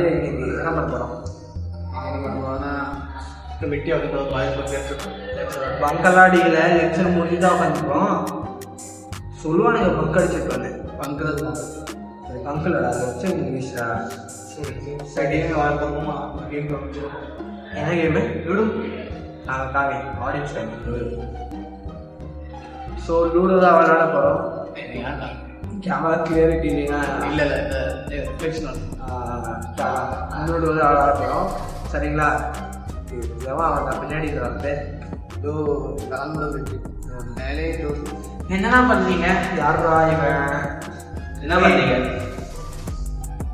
வந்து இன்னைக்கு என்ன பண்ண போகிறோம் வெட்டி பங்கெல்லாம் அடிக்கல, லெக்சர் முடிஞ்சு தான் உட்காந்துருக்கோம். சொல்லுவானுங்க பங்க் அடிச்சுட்டு வந்து பங்கிறது தான் பங்கில்டா லெக்சர் இங்கிலீஷ்டா. சரி வழக்கமா கேம் என்ன கேமு லூடோ? காவே audience time ludo. So ludo தான் விளையாட போகிறோம். கேமரா கிளியரிட்டி இல்லைன்னா இல்லை இந்த ரிஃப்ளெக்ஷன் லூடோ தான் விளையாட போகிறோம். சரிங்களா? எவன் அவன் பின்னாடி வந்து இதோ கலந்து இருக்கு மேலே என்னென்ன பண்ணுறீங்க? யாரா இவன்? என்ன பண்ணீங்க?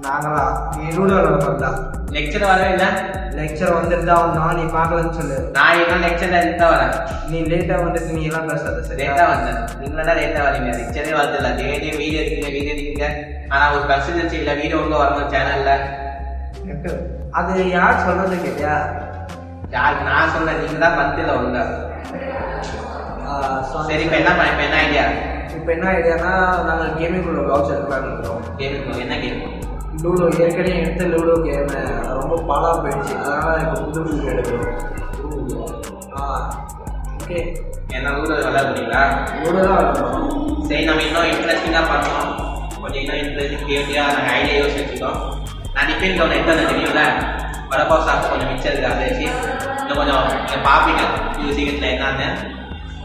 நாங்களா நீ லூடோ விளையாட போகிறதா? லெக்சர் வரவே இல்லை. லெக்சர் வந்துட்டு தான் வந்தான். நீ பார்க்கலன்னு சொல்லு. நான் இன்னும் லெக்சர்ல இருந்து தான் வரேன். நீ லேட்டாக வந்துட்டு நீ எல்லாம் பேசாத. சரி லேட்டா வந்தேன். நீங்களா தான் லேட்டா வரீங்க. லெக்சரே வரதில்ல. டெய்லி வீடியோ எடுக்கீங்க. ஆனா ஒரு கன்சிஸ்டன்சி இல்லை. வீடியோ ஒழுங்கா வரணும் சேனல்ல. அது யார் சொல்றது கேட்டியா? யார் நான் சொன்னேன்? நீங்க தான் பத்தில ஒழுங்கா. சரி இப்ப என்ன ஐடியா? இப்போ என்ன ஐடியானா நாங்கள் கேமிங்குள்ள ப்ளாக்ஸ் எடுக்கலாம்னு இருக்கிறோம். கேம் என்ன கேம்? லூடோ ஏற்கனவே எடுத்த லூடோ கேம் ரொம்ப பாலாக போயிடுச்சு. அதனால் இப்போ புது எடுக்கிறோம். ஓகே என்ன ஊர் விளையாடுறீங்களா? லூடோ தான் விளையாடுறோம். சரி நம்ம இன்னும் இன்ட்ரெஸ்டிங்காக பண்ணோம். கொஞ்சம் இன்னும் இன்ட்ரெஸ்டிங் கேட்டியாக நாங்கள் ஐடியா யோசிச்சுருக்கோம். நான் டிஃபின் ஒன்று எடுத்து தெரியும்ல வடப்பாவு சாப்பிட்டு கொஞ்சம் மிச்சம் இருக்குது. அதை வச்சு இன்னும் கொஞ்சம் நீங்கள் பார்ப்பீங்க சீக்கிரத்தில் என்னன்னு.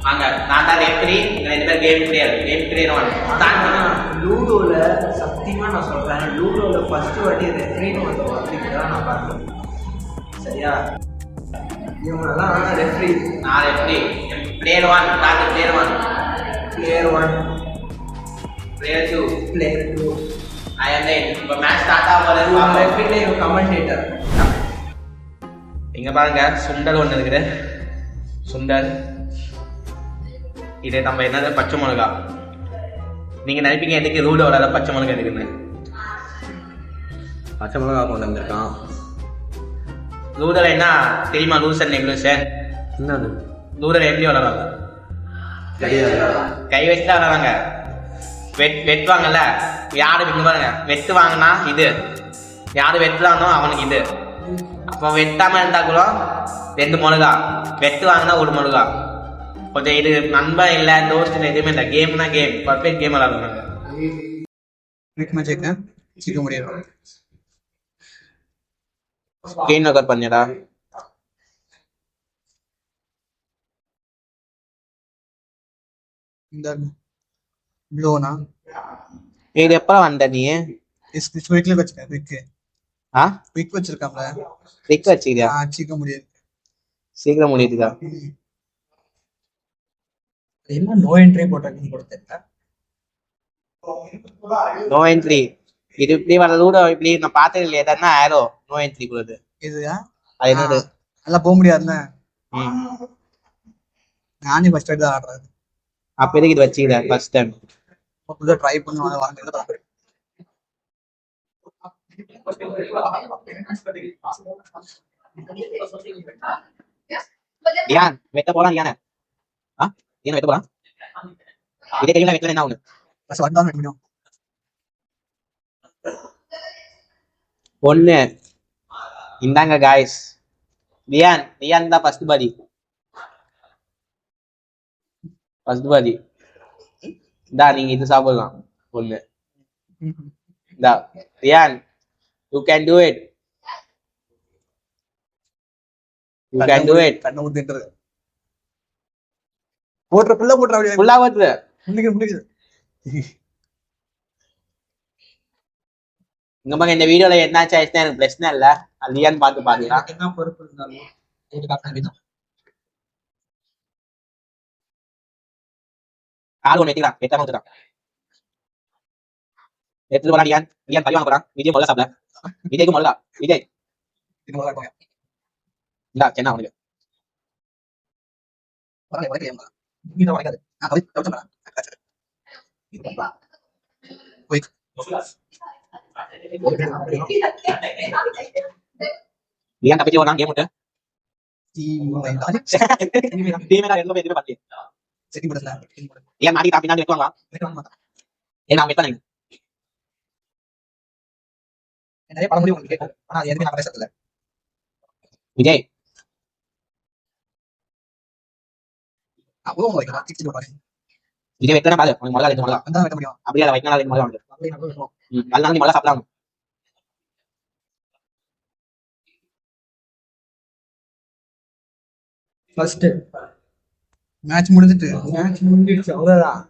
வாங்க நான் தான் ரெஃப்ரி. ரெண்டு பேர் கேம் பிளேயர் ஸ்டார்ட் பண்ண. லூடோவில் சத்தியமாக நான் சொல்கிறேன், லூடோவில் ஃபஸ்ட்டு வாட்டி ரெஃப்ரின்னு வந்தோம் அப்படிங்கிறத நான் பார்க்கணும். சரியா? இவங்களெல்லாம் ரெஃப்ரி. நான் ரெஃப்ரி. பிளேயர் 1 நான் player 1. Player 1 player 2 player 2. I am line. இப்போ மேட்ச் ஸ்டார்ட் ஆக போகிறது. ரெஃப்ரிலே இவன் கமெண்டேட்டர். இங்கே பாருங்க சுண்டல் ஒன்று இருக்குது. சுண்டல் இது நம்ம என்னது பச்சை மிளகா. நீங்கள் நினைப்பீங்க எதுக்கு ரூடு வராத பச்சை மிளகா இருக்குன்னு. பச்சை மிளகா கொண்டு வந்திருக்கான். ரூடில் என்ன தெரியுமா? லூஸ் அண்ட் நெக்லூஸ் என்னது? ரூடில் எப்படி வளராங்க? கை வச்சு தான் வளராங்க. வெட்டுவாங்கல்ல. யாரு இங்கே பாருங்க வெட்டு வாங்கினா இது, யாரு வெட்டுறானோ அவனுக்கு இது. அப்போ வெட்டாமல் இருந்தால் கூட 2 மிளகா, வெட்டு வாங்கினா 1 மிளகா. கொஞ்சம் இது நண்பன் இல்லை தோஸ்ட் எதுவுமே இல்லை. கேம்னா கேம், பர்ஃபெக்ட் கேம் விளாடுறாங்க. சீக்கிரம் முடியும். ஸ்கிரீன் ரெக்கார்ட் பண்ணிடா. இந்த ப்ளோனா இது எப்போ வந்த நீ? வீக்ல வச்சிருக்கேன். வீக் வச்சிருக்காங்களா? வீக் வச்சுக்கிறியா? சீக்கிரம் முடியாது. சீக்கிரம் முடியுதுக்கா. என்ன நோ என்ட்ரி போட்டாங்க கொடுத்தேன். நோ என்ட்ரி இது இப்படி வரதோட இப்படி நான் பார்த்தது இல்லையா? எதனா ஆரோ நோ என்ட்ரி கொடுது. இதுயா அது என்னது? நல்லா போக முடியாதுல்ல. நானே ஃபர்ஸ்ட் டைம் தான் ஆடுறேன். அப்ப எதுக்கு இது வச்சுக்கிறேன்? ஃபர்ஸ்ட் டைம் புதுசாக ட்ரை பண்ணுவாங்க. வாங்க தியான் வெட்ட போலாம். தியான என்ன வெட்ட போலாம்? இதே கையில வெட்டல என்ன ஒண்ணு ஒண்ணு இந்தாங்க காய்ஸ். தியான் தான் ஃபர்ஸ்ட் பாதி. இந்தா நீங்க இது சாப்பிடலாம். ஒண்ணு இந்தா தியான், யூ கேன் டு இட். கண்ண ஊத்தின்றது போட்ற புள்ள போட்ற அப்படியே ஃபுல்லா வருது. முடிக்குது. இங்க பாருங்க இந்த வீடியோல என்னாச்சு ஆயிடுச்சுன்னா எனக்கு பிரச்சனை இல்ல. அது தியான் பார்த்து பாருங்க. என்ன பொறுப்பு இருந்தாலும் கால் ஒன்று வெட்டிக்கலாம். வெட்டாம வந்துட்டான். எடுத்துட்டு போறான். தியான் பழி வாங்க போறான். விஜய் முதல்ல சாப்பிட. விஜய்க்கு முதல்ல விஜய் இல்ல சென்னா அவனுக்கு தியான் தப்பிச்சு போறான். கேம் விட்டு எதுவுமே பண்ணி ஏன் மாடி தான் பின்னாடி வைக்குவாங்களா? ஏன் நான் வெட்டானே நிறைய பழமொழி உங்களுக்கு கேட்கும் ஆனா அது எதுவுமே நான் பேசல. விஜய் அவ்வளோ வைக்கலாம் சிக்ஸ்டி பாரு விஜய் வெத்தனை பாரு உனக்கு மிளகா வைக்க மிளகா அந்த வைக்க முடியும். அப்படியே அதை வைக்கனால மிளகா வந்து அப்படியே நம்ம வைக்கணும். அதனால நீ மிளகா சாப்பிடலாம். ஃபர்ஸ்ட் மேட்ச் முடிஞ்சிட்டு அவ்வளவுதான்.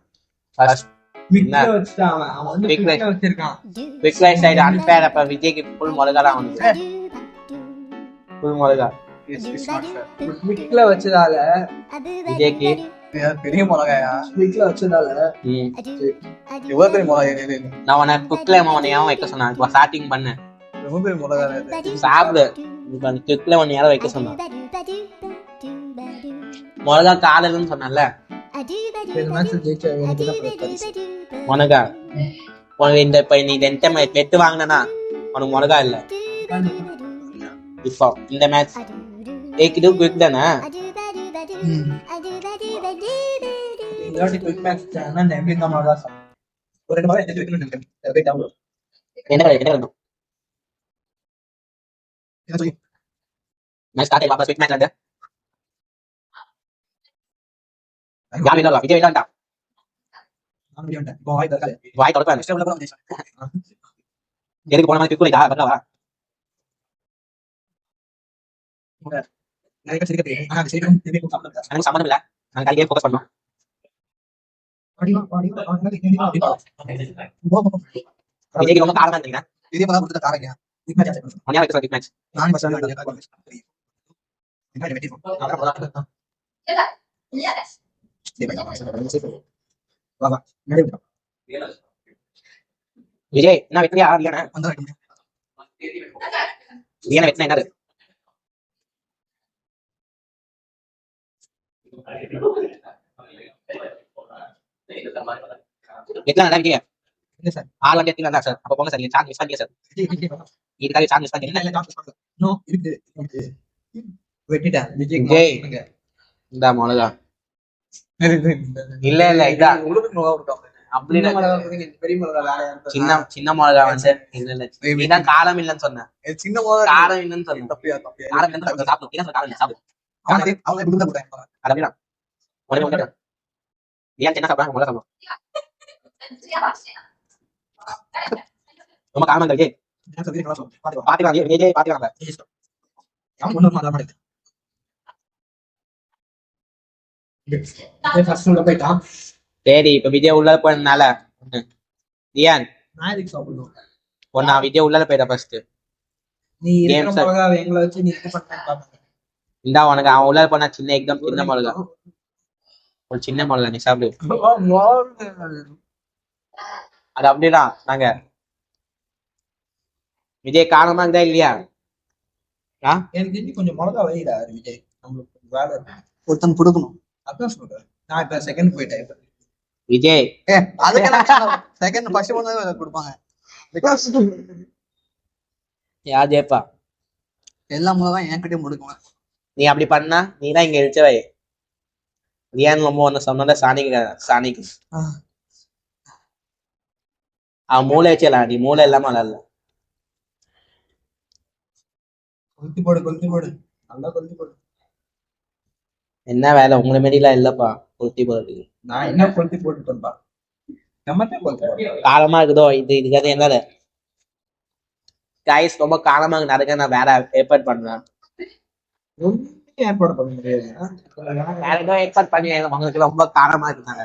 ஃபர்ஸ்ட் விக்கெட் வச்சிட்டான் அவன் வந்து Wicket. விக்கெட் வச்சிருக்கான். பிக் ரைஸ் சைடு அன்பேர். அப்ப விஜய்க்கு ஃபுல் மிளகா தான் வந்து ஃபுல் மிளகா. விக்கெட்ல வச்சதால விஜய்க்கு பெரிய மிளகாயா விக்கெட்ல வச்சதால எவ்வளவு பெரிய மிளகாய் நான் உன குக்ல உன்னையாவும் வைக்க சொன்னேன். இப்போ ஸ்டார்டிங் பண்ணேன் ரொம்ப பெரிய மிளகாய் சாப்பிடு. இப்போ குக்ல உன்னை யாரும் வைக்க சொன்னான். மிளகா காதல்னு சொன்னல உனக்கா உனக்கு இந்த இப்ப நீ ரெண்டு வெட்டு வாங்கினா உனக்கு மிளகா இல்ல. இப்போ இந்த மேட்ச் ஏக்கிது குயிக் தானே. ஒரு ரெண்டு மிளகாய் எடுத்து வைக்கணும். என்ன கிடையாது என்ன கிடைக்கும் என்ன சொல்லி மேட்ச் ஸ்டார்ட் ஆயிடும். குயிக் மேட்ச் வந்து யார் இல்ல விஜய் இல்ல நான் முடியும் இப்போ வாய் தரக்காது வாய் தொடப்பேன். எதுக்கு போன மாதிரி குயிக் வரலவா நிறைய சிரிக்க தெரியும் ஆனா சிரிக்கும் திருப்பி சாப்பிடுறேன். எனக்கு சம்மந்தம் இல்ல. நாங்க கலைக்கே ஃபோக்கஸ் பண்ணோம். விஜய்க்கு ரொம்ப காரணமா இருந்தீங்க. இதே மாதிரி கொடுத்த காரங்க உன்னையா வைக்க குயிக் மேட்ச் நான் பஸ் விஜய் என்ன வெற்றியா இல்லையா ஏன்னா வெற்றினா என்னது வெற்றிலாம் நல்லா இருக்கீங்க. சார் 6 லட்சம் எத்தனை சார் அப்ப போங்க சார். சான்ஸ் மிஸ் பண்ணியா சார். இதுக்காக சான்ஸ் மிஸ் பண்ணி வெட்டிட்டேன் விஜய் இந்த மிளகா இல்ல இல்ல இதா அப்படி பெரிய மிளகா வேற சின்ன சின்ன மிளகா வந்து இல்ல இல்ல நீதான் காரம் இல்லைன்னு சொன்ன. சின்ன மிளகா காரம் இல்லைன்னு சொன்ன. தப்பியா தப்பியா காரம் இல்லைன்னு சாப்பிடும். என்ன காரம் இல்லை சாப்பிடும். அவங்க குடுக்க போறேன் அது அப்படிதான் உடனே உடனே ஏன் சின்ன சாப்பிடுறாங்க மிளகா சாப்பிடும். ரொம்ப காரணம் விஜய் பாத்துக்கலாம். விஜய் பாத்துக்கலாம். சரி இப்ப விஜய் உள்ள போனதுனால ஏன் ஒன்னா விஜய் உள்ள போயிட்ட ஃபர்ஸ்ட் நீ எங்களை வச்சு நீ இந்தா உனக்கு அவன் உள்ள போனா சின்ன எக்ஸாம் சின்ன மிளகா ஒரு சின்ன மிளகா நீ சாப்பிடு. அது அப்படிதான் நாங்க விஜய் காரணமா இருந்தா இல்லையா எனக்கு தெரிஞ்சு கொஞ்சம் மிளகா வைடா விஜய் நம்மளுக்கு வேலை ஒருத்தன் கொடுக்கணும் அதான் சொல்றேன். நான் இப்ப செகண்ட் போயிட்டேன் விஜய் செகண்ட் ஃபர்ஸ்ட் ஒன் கொடுப்பாங்க யா ஜேப்பா எல்லா மிளகாயும் என்கிட்டயும் முடுக்குவேன். நீ அப்படி பண்ணா நீ தான் இங்க இழிச்சவை. ஏன் ரொம்ப ஒண்ணு சொன்ன சாணிக்கு அவன் மூளை வச்சலாம். நீ மூளை இல்லாம இல்ல கொளுத்தி போடு நல்லா கொளுத்தி போடு. என்ன வேலை உங்களை மாரிலாம் இல்லப்பா. கொளுத்தி போடுறதுக்கு நான் என்ன கொளுத்தி போட்டுட்டேன்பா நம்மத்தே கொளுத்தி காலமா இருக்குதோ இதுக்காக என்னது கைஸ் ரொம்ப காலமா நடக்க நான் வேற ஏற்பாடு பண்றேன். ஏற்பாடு பண்ண முடியாது. வேற ஏதோ ஏற்பாடு பண்ணி உங்களுக்கு ரொம்ப காலமா இருந்தாங்க.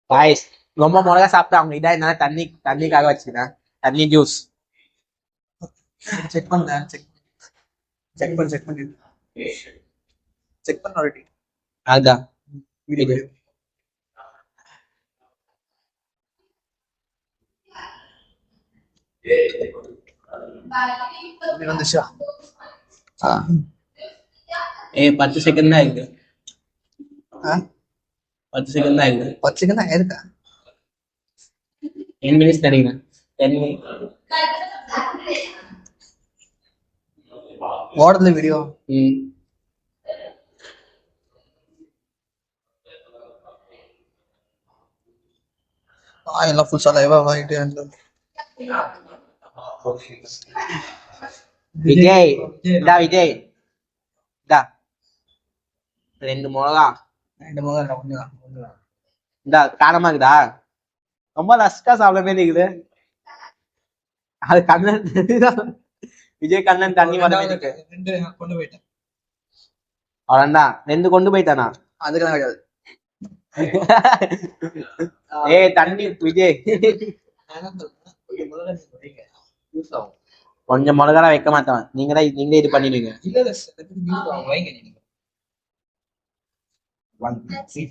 கைஸ் ரொம்ப மிளகா சாப்பிட்டா அவங்க இதா என்ன தண்ணிக்காக வச்சுக்கிறேன். தண்ணி ஜூஸ் செக் பண்ண ஆல்ரெடி அதுதான் வீடியோ வந்துச்சா 10 செகண்ட் தான் இருக்கு. 10 செகண்ட் தான் இருக்கு. 10 செகண்ட் ஆயிருக்கா 10 மினிட்ஸ் நினைக்கிறேன். 10 மினிட்ஸ் ஓடுது வீடியோ. எல்லாம் ஃபுல் சலைவா வாங்கிட்டு வந்து விஜய் இந்தா விஜய் இந்தா 2 மிளகா 2 முதல்ல ஒண்ணுதான் இந்தா காரமா இருக்குதா ரொம்ப ரஸ்கா சாப்பிட மாதிரி இருக்குது அது கண்ணன் விஜய் கண்ணன் தண்ணி வர மாதிரி இருக்கு 2 கொண்டு போயிட்டேன் அவன்தான் 2 கொண்டு போயிட்டானா அதுக்கெல்லாம் கிடையாது ஏய் தண்ணி விஜய் கொஞ்சம் மிளகா வைக்க மாட்டான் நீங்களே இது பண்ணிடுவீங்க இல்ல வைங்க நீங்க 1 6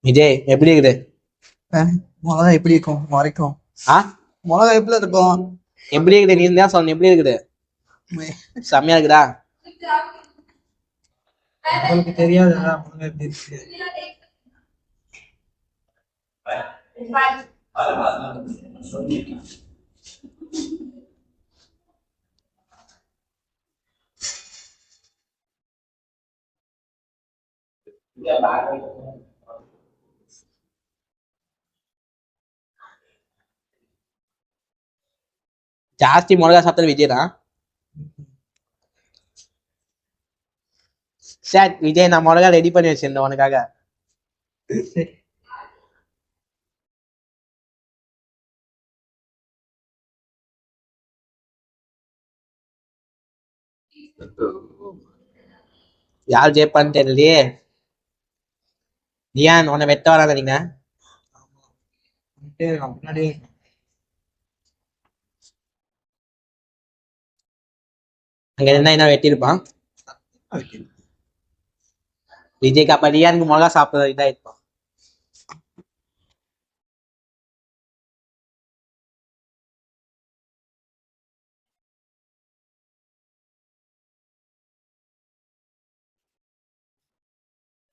விஜய் எப்படி இருக்குது மிளகா எப்படி இருக்கும் மறைக்கும் மிளகா எப்படி இருக்கும் எப்படி இருக்குது நீ தான் சொல்லணும் எப்படி இருக்குது செம்மையா இருக்குதா உங்களுக்கு தெரியாதுடா மிளகா எப்படி இருக்கு ஜாஸ்தி மிளகா சாப்பிட்டது விஜய் தான் சார் விஜய் நான் மிளகா ரெடி பண்ணி வச்சிருந்தேன் உனக்காக யார் ஜெயிப்பான்னு தெரியலையே ஏன் உன்னை வெட்ட வராத நீங்க முன்னாடியே அங்க என்ன வெட்டியிருப்பான் விஜய்க்கு அப்ப ரியானுக்கு மிளகா சாப்பிடுறது இதாயிருப்பான்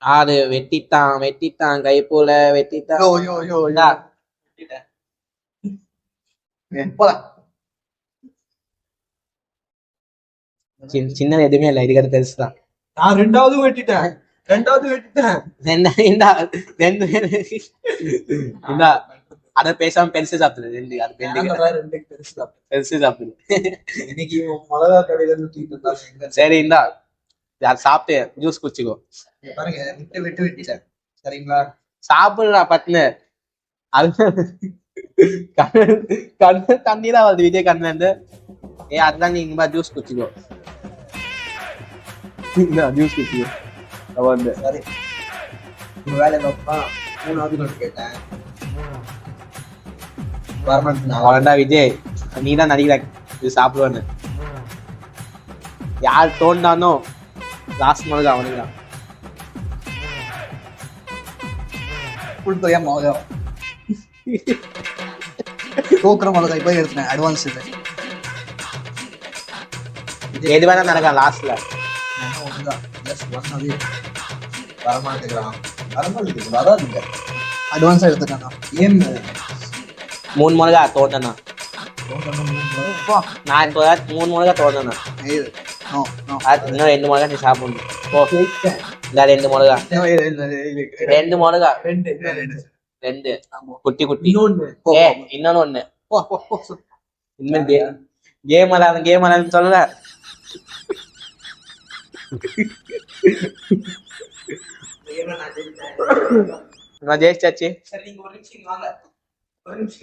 ஆறு வெட்டிட்டான் கைப்போல வெட்டிட்டான் சின்னது எதுவுமே இல்லை இதுக்கு பெருசுதான் நான் ரெண்டாவது வெட்டிட்டேன் அத பேசாம பெருசு சாப்பிடுது பெருசு சாப்பிடுது இன்னைக்கு மிளகா கடையில இருந்து சரி இந்தா சாப்பிட்டு ஜூஸ் குடிச்சுக்கோ பாருங்க விட்டு வெட்டிட்டேன் சரிங்களா சாப்பிடுறா பட்டுன்னு அது கண்ணு தண்ணி தான் வருது விஜய் கண்ணுல இருந்து அதுதான் நீங்க ஜூஸ் குடிச்சுக்கோ ஜூஸ் குடிச்சுக்கோ வந்து சரி வேலை பார்ப்பான் 3வது கொண்டு கேட்டேன் அவன்டா விஜய் நீ தான் நடிக்கிற இது சாப்பிடுவான்னு யார் தோண்டானோ லாஸ்ட் மிளகா அவனுக்கு தான் புல்தொகையா மிளகா தோக்குற மிளகாய் போய் எடுத்தேன் அட்வான்ஸ் எது வேணா நடக்கலாம் லாஸ்ட்ல வராதுங்க அட்வான்ஸா எடுத்துட்டானா ஏன் 3 மிளகா தோண்டனா நான் 3 மிளகா தோண்டனா இன்னும் 2 மிளகா நீ சாப்பிடணும் ஓ இல்ல 2 மிளகா 2 மிளகா 2 குட்டி இன்னொன்னு ஒண்ணு இனிமேல் கேம் விளையாடுன்னு சொல்லல நான் ஜெயிச்சாச்சு சரி நீங்க ஒரு நிமிஷம் வாங்க ஒரு நிமிஷம்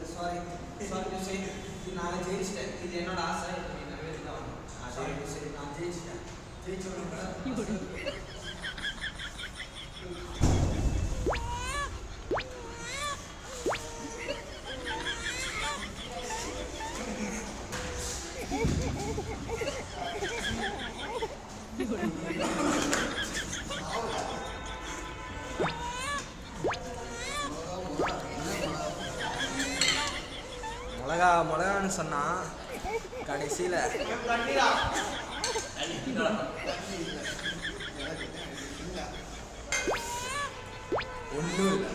சாரி நான் ஜெயிச்சிட்டேன் இது என்னோட ஆசை சரி நான் ஜெயிச்சிட்டேன் ஜெயிச்சோம் சொன்னான் கடைசியில் ஒன்றும் இல்லை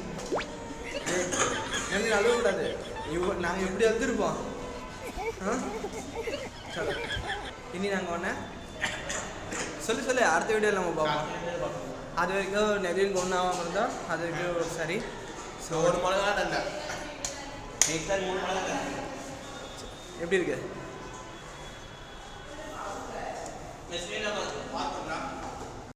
எனக்கு அழுவக்கூடாது நாங்கள் எப்படி வந்துருப்போம் சொல்லு இனி நாங்கள் ஒன்று சொல்லு அடுத்த வீடியோவில் நம்ம பார்ப்போம் அது வரைக்கும் நெவிலுக்கு ஒன்றும் ஆகாமல் இருந்தோம் அது வரைக்கும் சரி ஸோ ஒரு மிளகா தந்த நெக்ஸ்ட் 3 மிளகா எப்படி இருக்கு பார்த்து